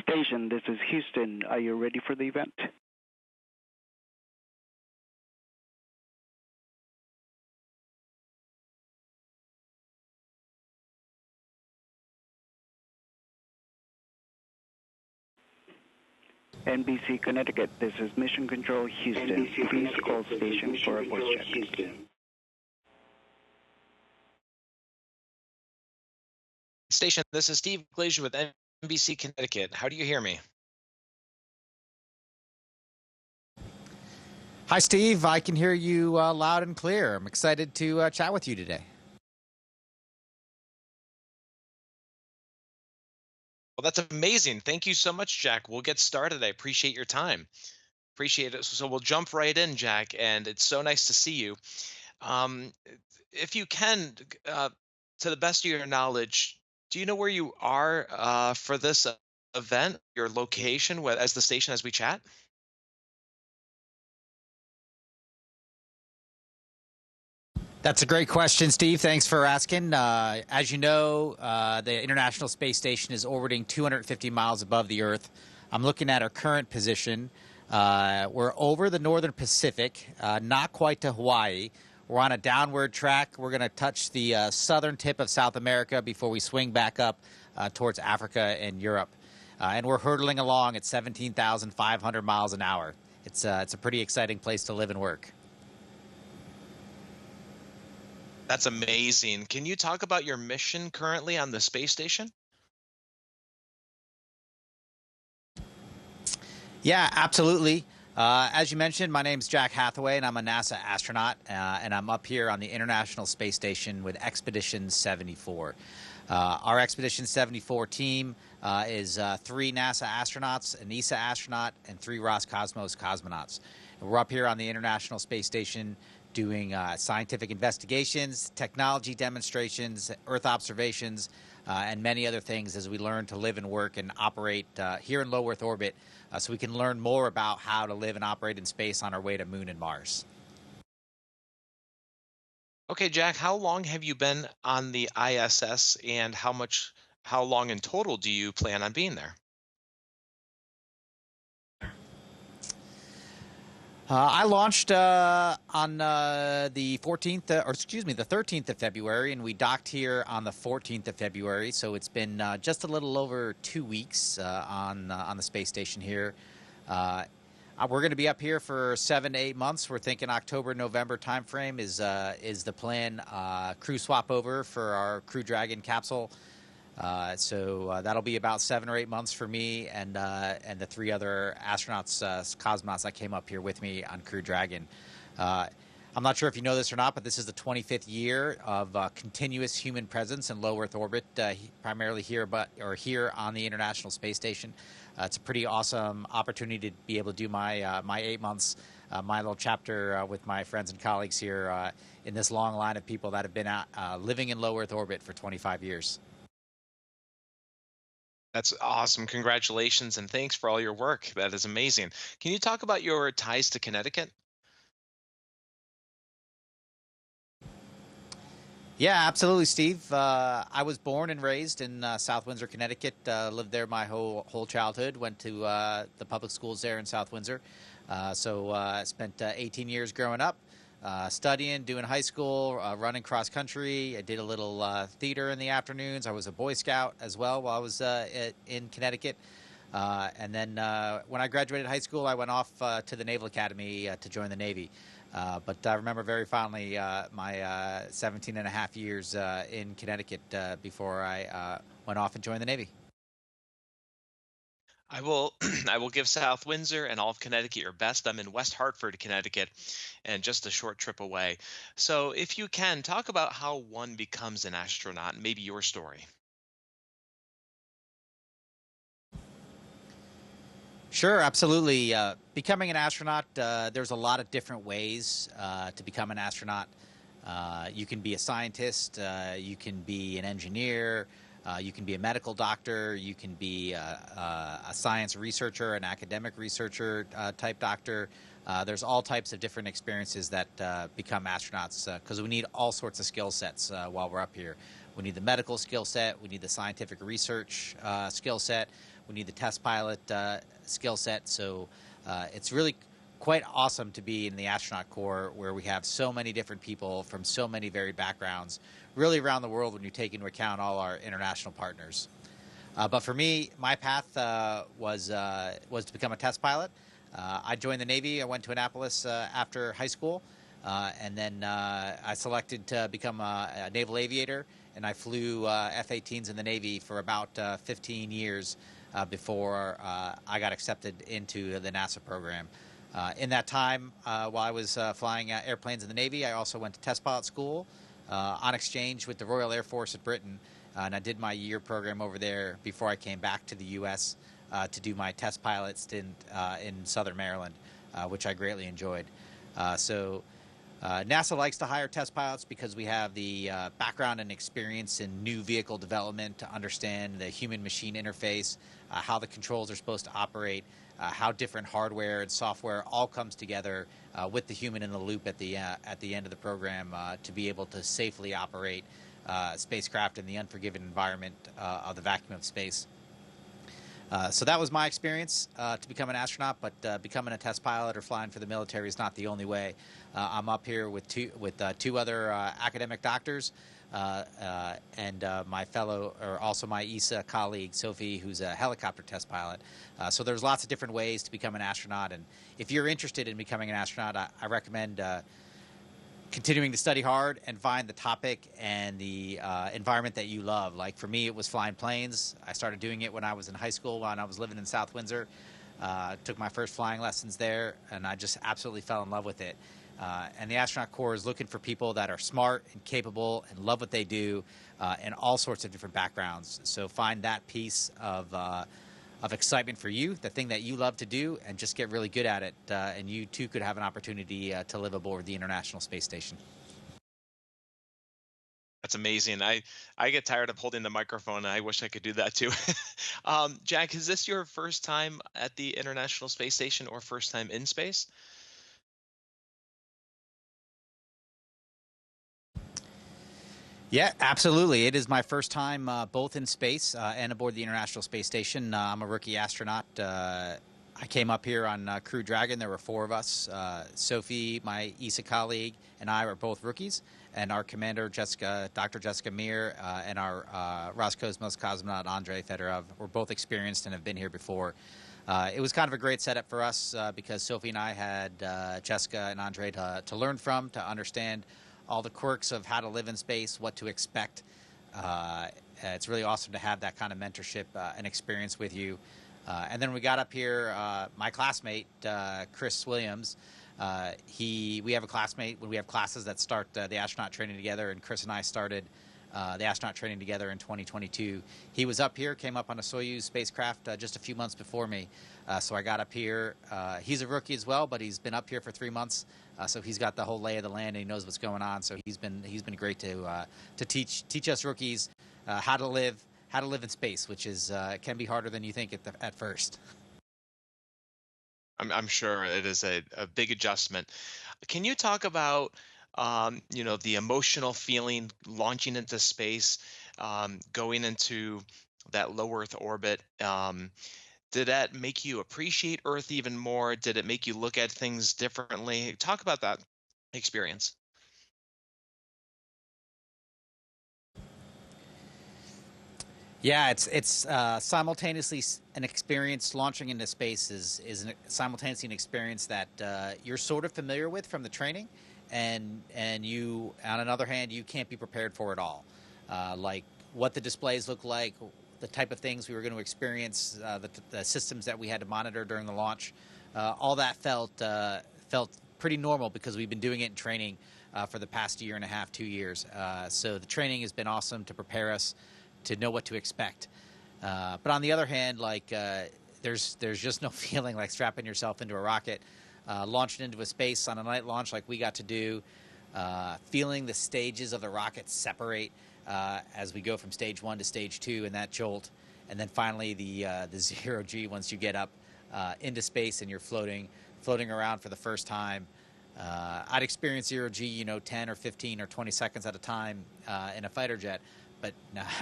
Station, this is Houston. Are you ready for the event? NBC Connecticut, this is Mission Control Houston. Please call station for a voice check. Station, this is Steve Glazier with NBC Connecticut. How do you hear me? Hi, Steve. I can hear you loud and clear. I'm excited to chat with you today. Well, that's amazing. Thank you so much, Jack. We'll get started. I appreciate your time. Appreciate it. So we'll jump right in, Jack, and it's so nice to see you. Um, if you can, to the best of your knowledge, do you know where you are for this event, your location as the station as we chat? That's a great question, Steve. Thanks for asking. As you know, the International Space Station is orbiting 250 miles above the Earth. I'm looking at our current position. We're over the northern Pacific, not quite to Hawaii. We're on a downward track. We're going to touch the southern tip of South America before we swing back up towards Africa and Europe. And we're hurtling along at 17,500 miles an hour. It's a pretty exciting place to live and work. That's amazing. Can you talk about your mission currently on the space station? Yeah, absolutely. As you mentioned, my name's Jack Hathaway, and I'm a NASA astronaut, and I'm up here on the International Space Station with Expedition 74. Our Expedition 74 team is 3 NASA astronauts, an ESA astronaut, and 3 Roscosmos cosmonauts. And we're up here on the International Space Station doing scientific investigations, technology demonstrations, Earth observations, and many other things as we learn to live and work and operate here in low Earth orbit so we can learn more about how to live and operate in space on our way to Moon and Mars. Okay, Jack, how long have you been on the ISS and how long in total do you plan on being there? I launched on the 13th of February, and we docked here on the 14th of February. So it's been just a little over 2 weeks on the space station here. We're going to be up here for 7 to 8 months. We're thinking October, November timeframe is the plan. Crew swap over for our Crew Dragon capsule. So that'll be about 7 or 8 months for me and the 3 other astronauts, cosmonauts that came up here with me on Crew Dragon. I'm not sure if you know this or not, but this is the 25th year of continuous human presence in low Earth orbit, primarily here on the International Space Station. It's a pretty awesome opportunity to be able to do my 8 months, my little chapter with my friends and colleagues here in this long line of people that have been living in low Earth orbit for 25 years. That's awesome. Congratulations and thanks for all your work. That is amazing. Can you talk about your ties to Connecticut? Yeah, absolutely, Steve. I was born and raised in South Windsor, Connecticut. Lived there my whole childhood. Went to the public schools there in South Windsor. So I spent 18 years growing up, studying, doing high school, running cross country. I did a little theater in the afternoons. I was a Boy Scout as well while I was in Connecticut. And then when I graduated high school, I went off to the Naval Academy to join the Navy. But I remember very fondly my 17 and a half years in Connecticut before I went off and joined the Navy. I will I will give South Windsor and all of Connecticut your best. I'm in West Hartford, Connecticut, and just a short trip away. So if you can, talk about how one becomes an astronaut, and maybe your story. Sure, absolutely. Becoming an astronaut, there's a lot of different ways to become an astronaut. You can be a scientist, you can be an engineer, you can be a medical doctor, you can be a science researcher, an academic researcher type doctor. There's all types of different experiences that become astronauts because we need all sorts of skill sets while we're up here. We need the medical skill set, we need the scientific research skill set, We need the test pilot skill set. So it's really quite awesome to be in the astronaut corps, where we have so many different people from so many varied backgrounds, really around the world when you take into account all our international partners. But for me, my path was to become a test pilot. I joined the Navy. I went to Annapolis after high school, and then I selected to become a naval aviator, and I flew F-18s in the Navy for about 15 years before I got accepted into the NASA program. In that time, while I was flying airplanes in the Navy, I also went to test pilot school on exchange with the Royal Air Force at Britain, and I did my year program over there before I came back to the U.S. To do my test pilot stint in Southern Maryland, which I greatly enjoyed. NASA likes to hire test pilots because we have the background and experience in new vehicle development to understand the human-machine interface, how the controls are supposed to operate, how different hardware and software all comes together with the human in the loop at the end of the program to be able to safely operate spacecraft in the unforgiving environment of the vacuum of space. So that was my experience to become an astronaut, but becoming a test pilot or flying for the military is not the only way. I'm up here with two other academic doctors and my fellow, or also my ESA colleague, Sophie, who's a helicopter test pilot. So there's lots of different ways to become an astronaut, and if you're interested in becoming an astronaut, I recommend continuing to study hard and find the topic and the environment that you love. Like for me, it was flying planes. I started doing it when I was in high school, when I was living in South Windsor. Took my first flying lessons there, and I just absolutely fell in love with it. And the Astronaut Corps is looking for people that are smart and capable and love what they do in all sorts of different backgrounds. So find that piece of excitement for you, the thing that you love to do, and just get really good at it. And you too could have an opportunity to live aboard the International Space Station. That's amazing. I get tired of holding the microphone, and I wish I could do that too. Jack, is this your first time at the International Space Station or first time in space? Yeah, absolutely. It is my first time both in space and aboard the International Space Station. I'm a rookie astronaut. I came up here on Crew Dragon. There were four of us. Sophie, my ESA colleague, and I were both rookies. And our commander, Dr. Jessica Mir, and our Roscosmos cosmonaut, Andrei Fedorov, were both experienced and have been here before. It was kind of a great setup for us because Sophie and I had Jessica and Andrei to learn from, to understand all the quirks of how to live in space, what to expect. It's really awesome to have that kind of mentorship and experience with you. And then we got up here, my classmate, Chris Williams, we have a classmate when we have classes that start the astronaut training together, and Chris and I started the astronaut training together in 2022. He was up here, came up on a Soyuz spacecraft just a few months before me. So I got up here. He's a rookie as well, but he's been up here for 3 months. So he's got the whole lay of the land, and he knows what's going on. So he's been great to teach us rookies how to live in space, which is can be harder than you think at first. I'm sure it is a big adjustment. Can you talk about the emotional feeling launching into space, going into that low Earth orbit? Did that make you appreciate Earth even more? Did it make you look at things differently? Talk about that experience. Yeah, it's simultaneously an experience. Launching into space is simultaneously an experience that you're sort of familiar with from the training, and you, on another hand, you can't be prepared for it all. Like what the displays look like, the type of things we were going to experience, the systems that we had to monitor during the launch, all that felt pretty normal because we've been doing it in training for the past year and a half, 2 years. So the training has been awesome to prepare us to know what to expect. But on the other hand, there's just no feeling like strapping yourself into a rocket, launching into a space on a night launch like we got to do, feeling the stages of the rocket separate as we go from stage 1 to stage 2 and that jolt, and then finally the zero G once you get up into space and you're floating around for the first time. I'd experienced zero G, 10 or 15 or 20 seconds at a time in a fighter jet, but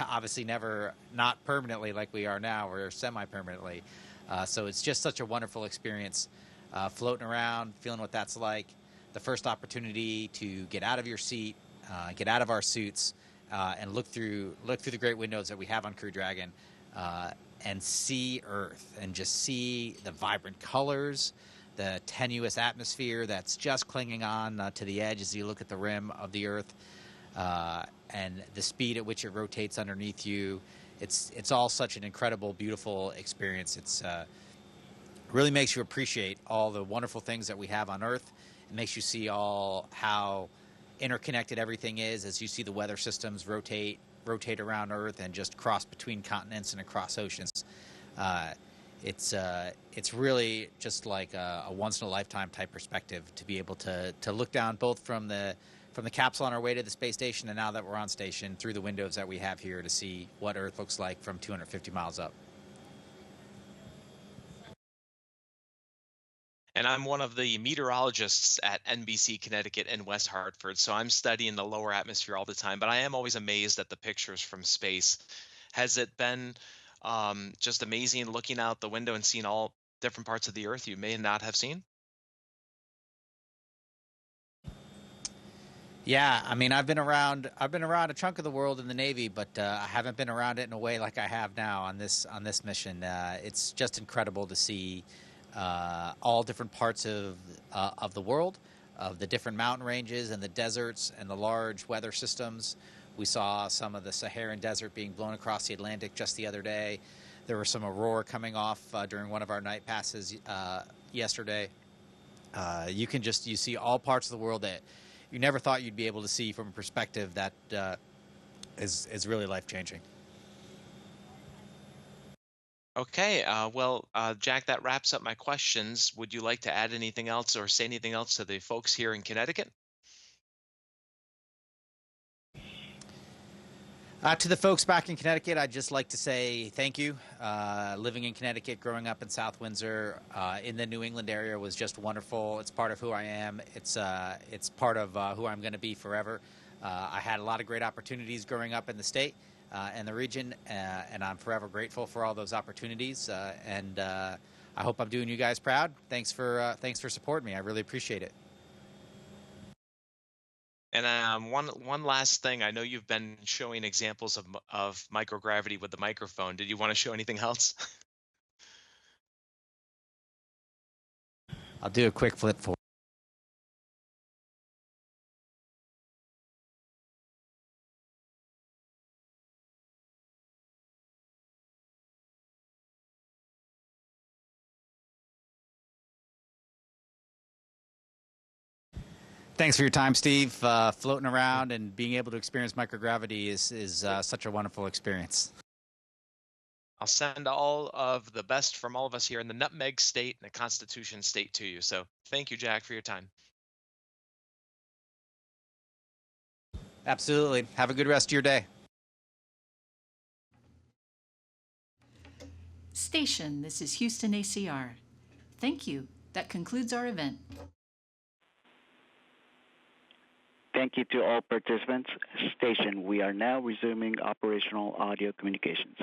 obviously never not permanently like we are now, or semi-permanently. So it's just such a wonderful experience, floating around, feeling what that's like. The first opportunity to get out of your seat, get out of our suits, and look through the great windows that we have on Crew Dragon, and see Earth, and just see the vibrant colors, the tenuous atmosphere that's just clinging on to the edge as you look at the rim of the Earth, and the speed at which it rotates underneath you. It's all such an incredible, beautiful experience. It's really makes you appreciate all the wonderful things that we have on Earth. It makes you see how interconnected everything is as you see the weather systems rotate around Earth and just cross between continents and across oceans. It's really just like a once in a lifetime type perspective to be able to look down both from the capsule on our way to the space station, and now that we're on station, through the windows that we have here to see what Earth looks like from 250 miles up. And I'm one of the meteorologists at NBC Connecticut in West Hartford, so I'm studying the lower atmosphere all the time. But I am always amazed at the pictures from space. Has it been just amazing looking out the window and seeing all different parts of the Earth you may not have seen? Yeah, I mean, I've been around a chunk of the world in the Navy, but I haven't been around it in a way like I have now on this mission. It's just incredible to see all different parts of the world, of the different mountain ranges and the deserts and the large weather systems. We saw some of the Saharan desert being blown across the Atlantic just the other day. There was some aurora coming off during one of our night passes yesterday. You see all parts of the world that you never thought you'd be able to see from a perspective that is really life-changing. Okay, Jack, that wraps up my questions. Would you like to add anything else or say anything else to the folks here in Connecticut? To the folks back in Connecticut, I'd just like to say thank you. Living in Connecticut, growing up in South Windsor, in the New England area was just wonderful. It's part of who I am. It's part of who I'm going to be forever. I had a lot of great opportunities growing up in the state and the region, and I'm forever grateful for all those opportunities. And I hope I'm doing you guys proud. Thanks for supporting me. I really appreciate it. And one last thing, I know you've been showing examples of microgravity with the microphone. Did you want to show anything else? I'll do a quick flip for. Thanks for your time, Steve. Floating around and being able to experience microgravity is such a wonderful experience. I'll send all of the best from all of us here in the Nutmeg State and the Constitution State to you. So thank you, Jack, for your time. Absolutely. Have a good rest of your day. Station, this is Houston ACR. Thank you. That concludes our event. Thank you to all participants. Station, we are now resuming operational audio communications.